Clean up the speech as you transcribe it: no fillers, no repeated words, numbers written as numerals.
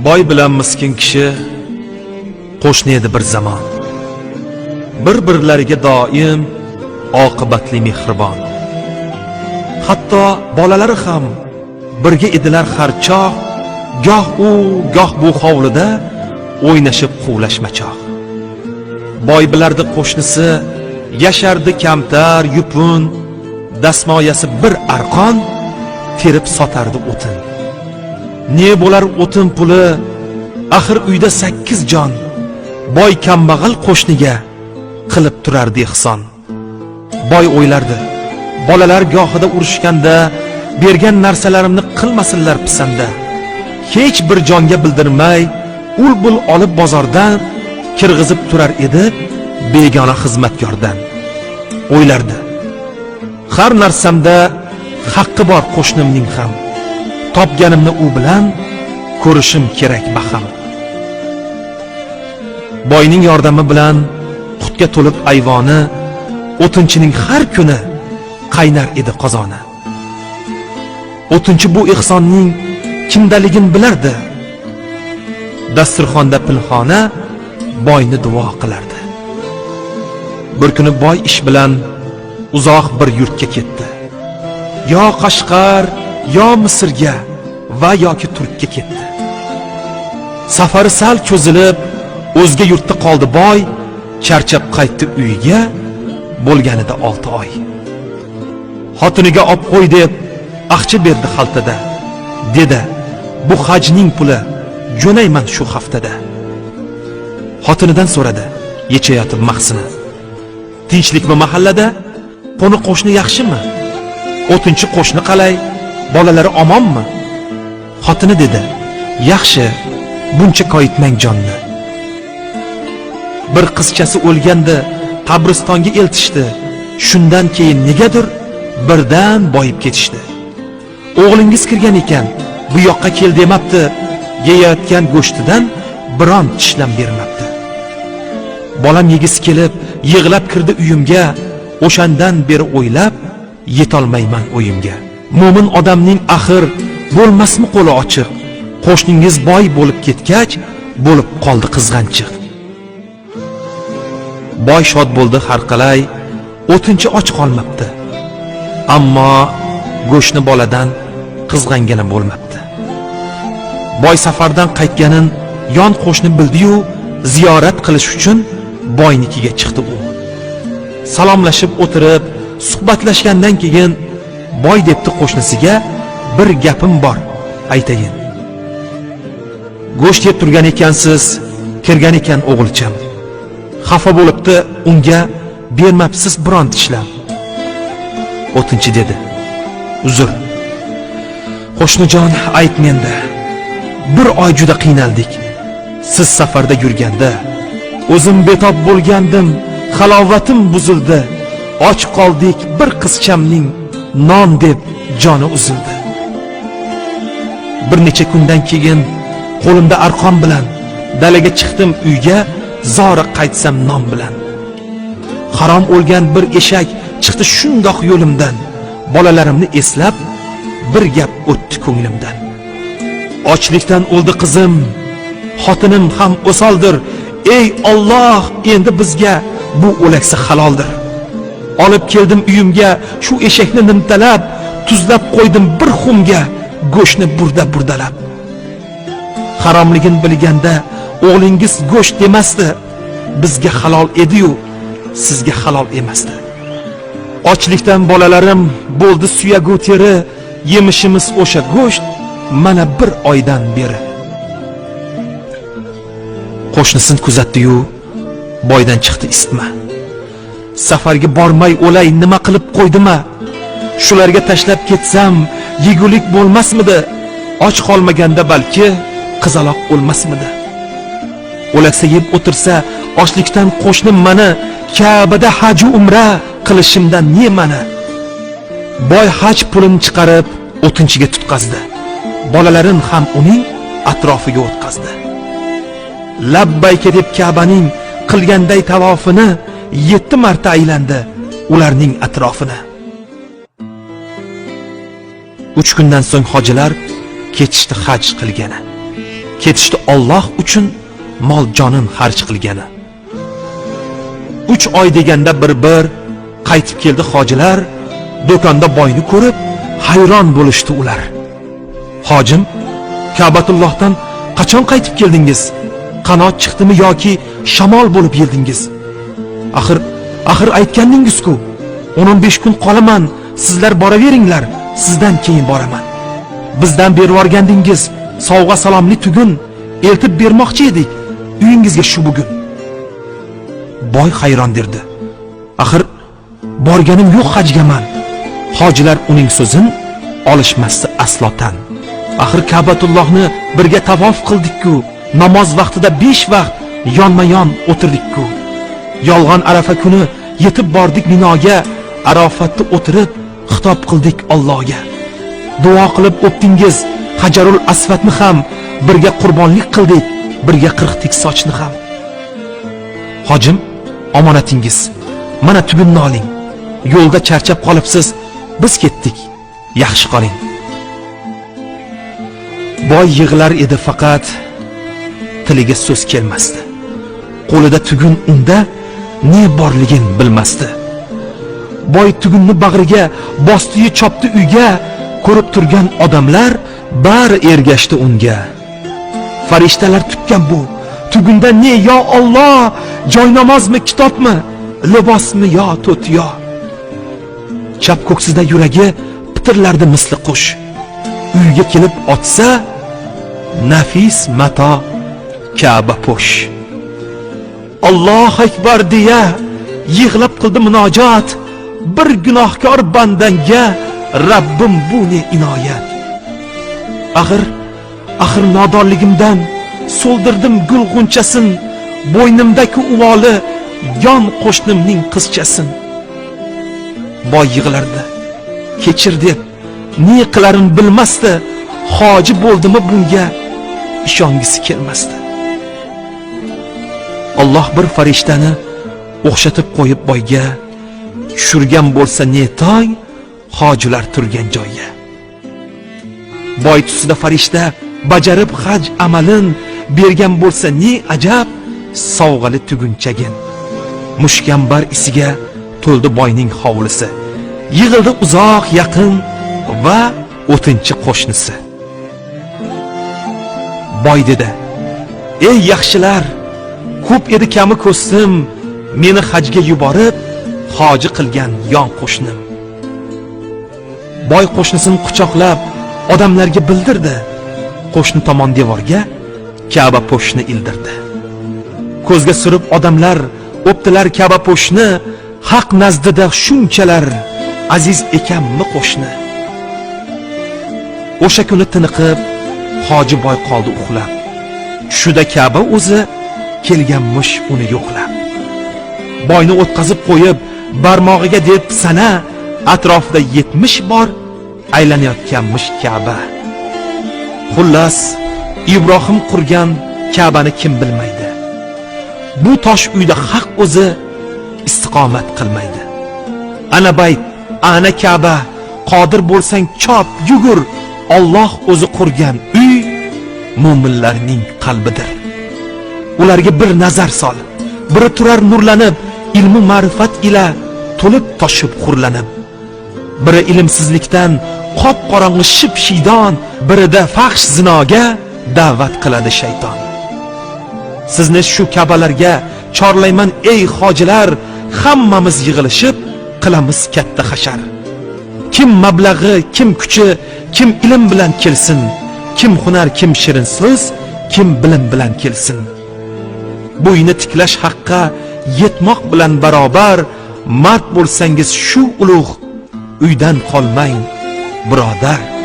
Boy bilan miskin kishi qo'shni edi bir zamon. Bir-birlariga doim oqibatli mehribon. Hatto bolalari ham birga edilar har choq, goh u, goh bu hovlida o'ynashib quvlashmachoq. Boy bilardi qo'shnisi, yashardi kamtar, yupun, dasmoyasi bir arqon terib sotardi o'tin. Ne bo'lar o'tin puli, axir uyda 8 jon. Boy kambag'al qo'shniga qilib turardi ehson. Boy o'ylardi, bolalar gohida urushganda bergan narsalarimni qilmasinlar pisanda. Hech bir jonga bildirmay, ul-bul olib bozordan kirg'izib turar edi begona xizmatkordan. O'ylardi, har narsamda haqqi bor qo'shnimning ham. Topganimni u bilan ko'rishim kerak baham. Boyning yordami bilan qutga to'lib ayvoni, o'tinchining har kuni qaynar edi qozoni. O'tinchi bu ehsonning kimdaligini bilardi. Dasturxonda pinhona boyni duo qilardi. Bir kuni boy ish bilan uzoq bir yurtga ketdi. Yo Qashqar, yo Misrga va yoki Turkka ketdi. Safari sal cho'zilib, o'zga yurtda qoldi boy, charchab qaytdi uyiga, bo'lganida 6 oy. Xotiniga olib qo'y deb aqcha berdi xaltada. Dedi, bu hajning puli, jo'nayman shu haftada. Xotinidan so'radi, yechayotib mahsini. Tinchlikmi mahallada? Qo'ni qo'shni yaxshimi? O'tinchi qo'shni qalay? Bolalari omonmi? Xotini dedi, yaxshi, buncha koyitmang jonni. Bir qizchasi o'lganda qabristonga eltishdi. Shundan keyin negadir birdan boyib ketishdi. O'g'lingiz kirgan ekan, bu yoqqa kel demabdi, yeyayotgan go'shtidan biron tishlam bermabdi. Bolam yegisi kelib, yig'lab kirdi uyimga, o'shandan beri o'ylab, yetolmayman o'yimga. Mo'min odamning axir bo'lmasmi qo'li ochiq? Qo'shningiz boy bo'lib ketgach, bo'lib qoldi qizg'anchiq. Boy shod bo'ldi har qalay, o'tinchi och qolmabdi. Ammo go'shni boladan qizg'angani bo'lmabdi. Boy safardan qaytganin yon qo'shni bildi-yu, ziyorat qilish uchun boynikiga chiqdi u. Salomlashib o'tirib, suhbatlashgandan keyin boy debdi qo'shnisiga, bir gapim bor, aytayin. Go'sht yeb turgan ekansiz, kirgan ekan o'g'ilcham. Xafa bo'libdi, unga bermabsiz biron tishlam. O'tinchi dedi, uzr. Qo'shnijon, aytmenda. Bir oy juda qiynaldik. Siz safarda yurganda, o'zim betob bo'lgandim, halovatim buzildi. Och qoldik, bir qizchamning non deb joni uzildi. Bir necha kundan keyin qo'limda arqon bilan dalaga chiqdim uyga, zora qaytsam non bilan. Harom o'lgan bir eshak chiqdi shundoq yo'limdan. Bolalarimni eslab bir gap o'tdi ko'nglimdan. Ochlikdan o'ldi qizim, xotinim ham o'soldir. Ey Alloh, endi bizga bu o'laksa haloldir. Olib keldim uyimga shu eshakni nimtalab, tuzlab qo'ydim bir xumga, go'shtni burdalab. Haromligini bilganda o'g'lingiz go'sht demasdi, bizga halol edi-yu, sizga halol emasdi. Ochlikdan bolalarim bo'ldi suyagu teri, yemishimiz o'sha go'sht mana bir oydan beri. Qo'shnisini kuzatdi-yu, boydan chiqdi isitma. Safarga bormay o'lay nima qilib qo'ydima? Shularga tashlab ketsam, yegulik bo'lmasmidi? Och qolmaganda balki qizaloq o'lmasmidi? O'laksa yeb o'tirsa, ochlikdan qo'shnim mani Ka'bada haj umra qilishimdan ne mana? Boy haj pulini chiqarib o'tinchiga tutqazdi. Bolalarin ham uning atrofiga o'tkazdi. Labbayka deb Ka'baning qilganday tavofini 7 marta aylandi ularning atrofini. 3 kundan so'ng hojilar ketishdi haj qilgani. ketishdi Alloh uchun mol jonin xarj qilgani. 3 oy deganda bir qaytib keldi hojilar, do'konda boyni ko'rib hayron bo'lishdi ular. Hojim, Ka'batullohdan qachon qaytib keldingiz? Qanot chiqdimi yoki shamol bo'lib yeldingiz? Axir aytgandingiz-ku, 15 kun qolaman, sizlar boraveringlar, sizdan keyin boraman. Bizdan berib yuborgandingiz, sovg'a salomli tugun eltib bermoqchi edik uyingizga shu bugun. Boy hayron derdi. Axir borganim yo'q hajgaman. Hojilar uning so'zin olishmasdi aslotan. Axir Ka'batullohni birga tavof qildik-ku, namoz vaqtida 5 vaqt yonma-yon o'tirdik-ku. Yolg'on Arafa kuni yetib bordik Minoga, Arofatda o'tirib xitob qildik Allohga. Duo qilib o'pdingiz, Hajarul Aswadni ham birga qurbonlik qildik, birga qirqdik sochni ham. Hojim, omonatingiz. Mana tugunni oling. Yo'lda charchab qolibsiz, biz ketdik. Yaxshi qoling. Boy yig'lar edi faqat tiliga so'z kelmasdi. Qo'lida tugun unda ne borligin bilmasdi. Boy tugunni bag'riga bosdi-yu chopdi uyga, ko'rib turgan odamlar bari ergashdi unga. Farishtalar tutgan bu tugunda ne yo Alloh, joy namozmi, kitobmi, libosmi yo to'tiyo. Chap ko'ksida yuragi pitirlardi misli qush. Uyga kelib otsa nafis mato Ka'ba po'sh. Alloh akbar deya yig'lab qildi munojat. Bir gunohkor bandanga Rabbim bu ne inoyat. Axir nodonligimdan so'ldirdim gul g'unchasin, bo'ynimdagi uvoli yon qo'shnimning qizchasin. Boy yig'lardi. Kechir deb ne qilarin bilmasdi. Hoji bo'ldimi bunga ishongisi kelmasdi. Alloh bir farishtani o'xshatib qo'yib boyga, tushirgan bo'lsa ne tong hojilar turgan joyga. Boy tusida farishta bajarib haj amalin bergan bo'lsa ne ajab sovg'ali tugunchagin. Mushkambar isiga to'ldi boyning hovlisi. Yig'ildi uzoq yaqin va o'tinchi qo'shnisi. Boy dedi: "Ey yaxshilar, ko'p edi kami ko'stim, meni hajga yuborib hoji qilgan yon qo'shnim." Boy qo'shnisini quchoqlab odamlarga bildirdi. Qo'shni tomon devorga Ka'ba po'shni ildirdi. Ko'zga surib odamlar o'ptilar Ka'ba po'shni, haq nazdida shunchalar aziz ekanmi qo'shni. O'sha kuni tiniqib hoji boy qoldi uxlab. Tushida Ka'ba o'zi kelganmish uni yo'qlab. Boyni o'tkazib qo'yib barmog'iga deb sana, atrofida 70 bor aylanayotganmish Ka'ba. Xullas, Ibrohim qurgan Ka'bani kim bilmaydi. Bu tosh uyda haq o'zi istiqomat qilmaydi. Ana bayt, ana Ka'ba, qodir bo'lsang chop, yugur. Alloh o'zi qurgan uy mu'minlarning qalbidir. Ularga bir nazar sol. Biri turar nurlanib, ilmu ma'rifat ila to'lib toshib xurlanib. Biri ilmsizlikdan qop-qorong'i ship-shiydon, birida fahsh zinoga da'vat qiladi shayton. Sizni shu Ka'balarga chorlayman ey hojilar, hammamiz yig'ilishib qilamiz katta hashar. Kim mablag'i, kim kuchi, kim ilm bilan kelsin, kim hunar, kim shirin so'z, kim bilim bilan kelsin. Bo'yni tiklash haqqa yetmoq bilan barobar, mard bo'lsangiz shu ulug' uydan qolmang, birodar.